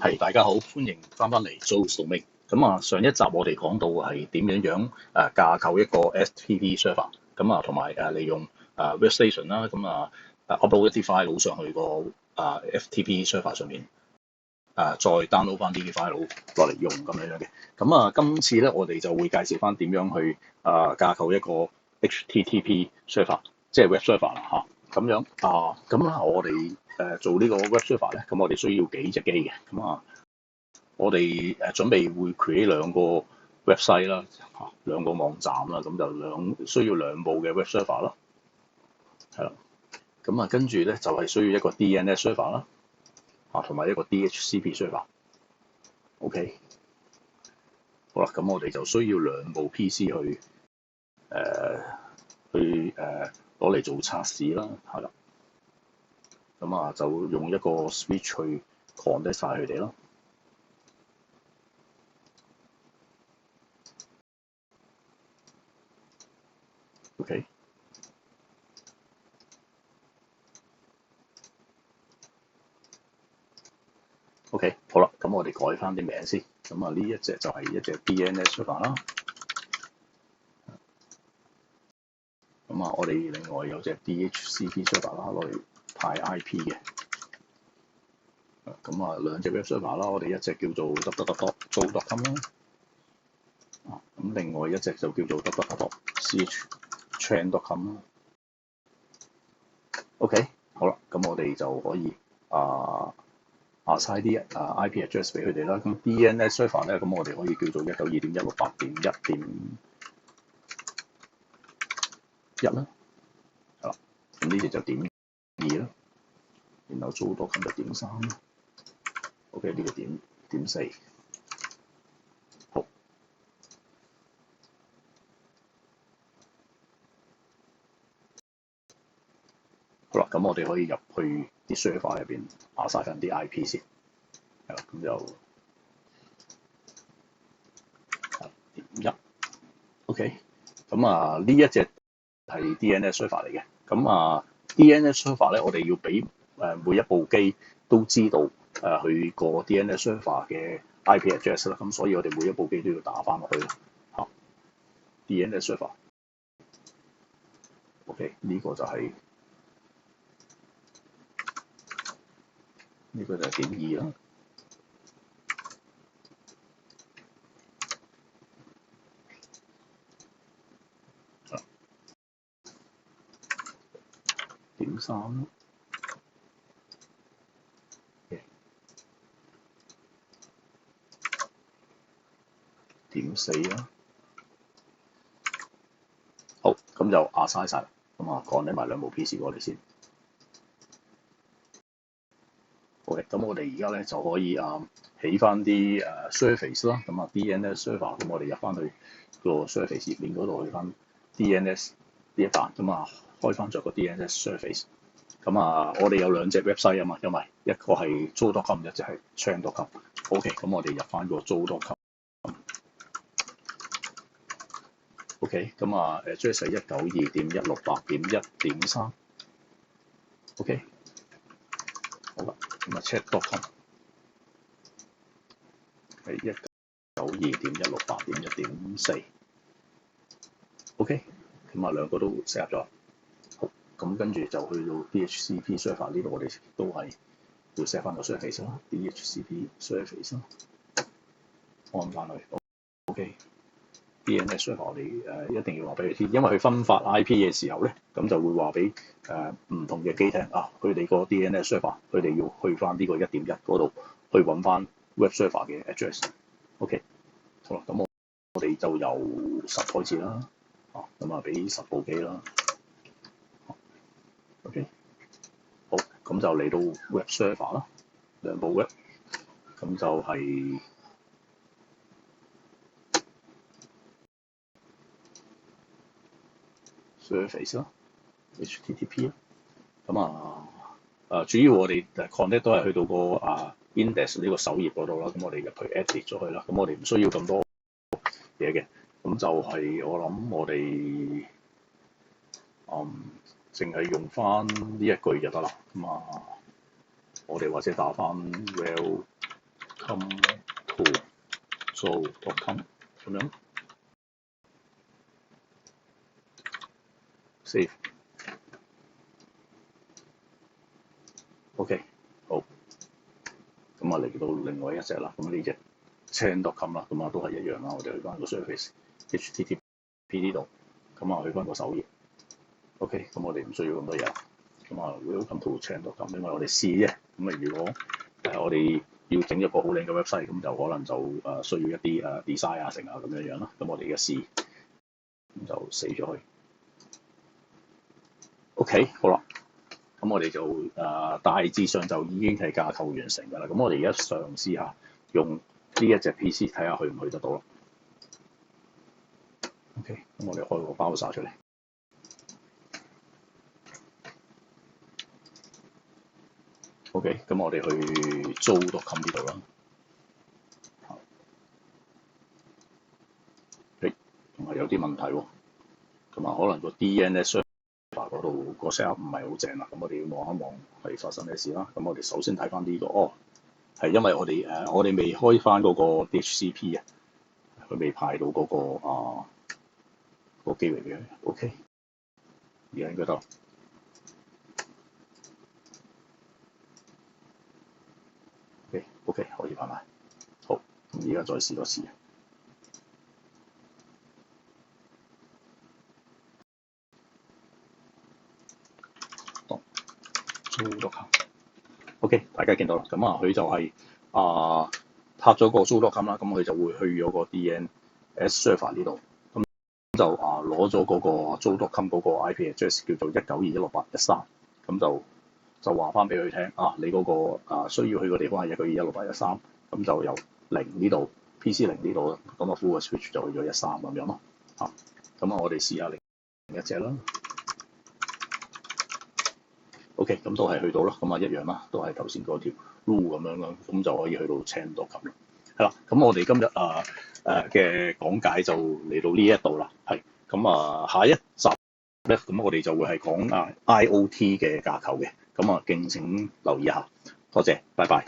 係，大家好，歡迎翻嚟 Joe's Domain。咁啊，上一集我哋講到係點樣架構一個 FTP server，咁啊同埋利用workstation 啦，咁upload 一啲 file 上去個FTP server 上面，再 download 翻啲 file 落嚟用咁樣嘅。咁今次咧我哋就會介紹翻點樣去架構一個 HTTP server，即係 web server 啦嚇。咁樣咁我哋做呢個 web server 咧，咁我哋需要幾隻機嘅。咁我哋準備會 create 兩個 website 啦，兩個網站啦，咁就需要兩部嘅 web server 啦，係啦。咁跟住咧就係需要一個 DNS server 啦，同埋一個 DHCP server。OK， 好啦，咁我哋就需要兩部 PC 去攞嚟做測試啦，係啦。咁就用一個 switch 去 connect 晒佢哋咯。OK， OK， 好啦，咁我哋改翻啲名先。咁呢一隻就係一隻 DNS server 啦。咁我哋另外有隻 DHCP server 啦，攞嚟派 IP 嘅。咁兩隻 web server 啦，我哋一隻叫做 www.joe.com 啦。咁另外一隻就叫做 www.chtrend.com 啦。OK， 好啦，咁我哋就可以assign 啲IP address 俾佢哋啦。咁 DNS server 咧，咁我哋可以叫做 192.1.1.1啦，係啦。咁呢隻就點2啦，然後 Joe.com 就點3啦。OK， 呢個點4。好，好啦，咁我哋可以入去啲 server 入邊assign翻啲 IP 先，係啦，咁就點1。OK， 咁呢一隻係 DNS server 嚟嘅。咁DNS server 咧，我哋要俾每一部機都知道佢個 DNS server 嘅 IP address 啦。咁所以我哋每一部機都要打翻落去啦。DNS server。OK， 呢個就係點2啦。點3啦。點4啦。好，咁就assign晒。咁connect埋兩部 PC 過嚟先。OK， 咁我哋而家咧就可以起翻啲surface 啦。咁DNS server，咁我哋入翻去個 surface 頁面嗰度，去翻 DNS 呢一欄，咁開翻咗個 DNS surface。咁我哋有兩隻 website 啊嘛，因為一個係 Joe.com， 一隻係 Chtrend.com。OK， 咁我哋入翻個 Joe.com。OK， 咁address 係 192.168.1.3。OK， 好啦，咁chat.com 係 192.168.1.4。OK， 咁兩個都 set 咗。好，咁跟住就去到 DHCP server 呢度，我哋都係要 set 翻個 surface 啦。DHCP surface 啦，按翻去。OK。DNS server 我哋一定要話俾佢知，因為佢分發 IP 嘅時候咧，咁就會話俾唔同嘅機聽佢哋個 DNS server， 佢哋要去翻呢個 1.1 嗰度去揾翻 web server 嘅 address。OK， 好啦，咁我哋就由10開始啦，咁俾10部機啦。OK， 好，咁就嚟到 web server 啦，兩部 web， 咁就係surface 啦 ，HTTP 啦。咁主要我哋 connect 都係去到個index 呢個首頁嗰度啦。咁我哋入去 edit 咗佢啦。咁我哋唔需要咁多嘢嘅。咁就係我諗我哋淨係用翻呢一句就得啦。我哋或者打翻 welcome come to zoom.com 咁樣 save。OK， 好。咁啊嚟到另外一隻啦，咁呢隻 chain.com 啦，咁啊都係一樣啦，我哋去翻個 surface HTTP 呢度，咁啊去翻個首頁。OK， 咁我哋唔需要咁多嘢啦。咁啊 welcome to chain.com， 因為我哋試啫。咁啊如果我哋要整一個好靚嘅 website， 咁就可能就需要一啲design 啊成啊咁樣啦。咁我哋而家試，咁就死咗佢。OK， 好啦。咁我哋就大致上就已經係架構完成㗎啦。咁我哋而家嘗試下用呢一隻 PC 睇下去唔去得到啦。OK， 咁我哋開個 browser 出嚟。OK， 咁我哋去zoom.com 呢度啦。仲係有啲問題喎。咁啊，可能個 DNS嗰度個 set up 唔係好正啦，咁我哋要望一望係發生咩事啦。咁我哋首先睇翻呢個，係因為我哋未開翻嗰個 DHCP 啊，佢未派到嗰個機嚟嘅。OK， 而家應該得。OK， 可以派埋。好，咁而家再試多次。OK， 大家見到啦，咁啊佢就係拍咗個 zoom.com 啦，咁佢就會去咗個 DNS server 呢度，咁就攞咗嗰個 zoom.com 嗰個 IP address 叫做192.168.13，咁就話翻俾佢聽你嗰個需要去嘅地方係192.168.13，咁就由0呢度 PC 0呢度，咁full switch 就去咗13咁樣咯。咁我哋試下另一隻啦。OK， 咁都係去到啦，咁一樣啦，都係頭先嗰條 rule 咁樣啦，咁就可以去到 chain.com 啦。係啦，咁我哋今日嘅講解就嚟到呢一度啦，係咁下一集咧，咁我哋就會係講IoT 嘅架構嘅，咁敬請留意一下，多謝，拜拜。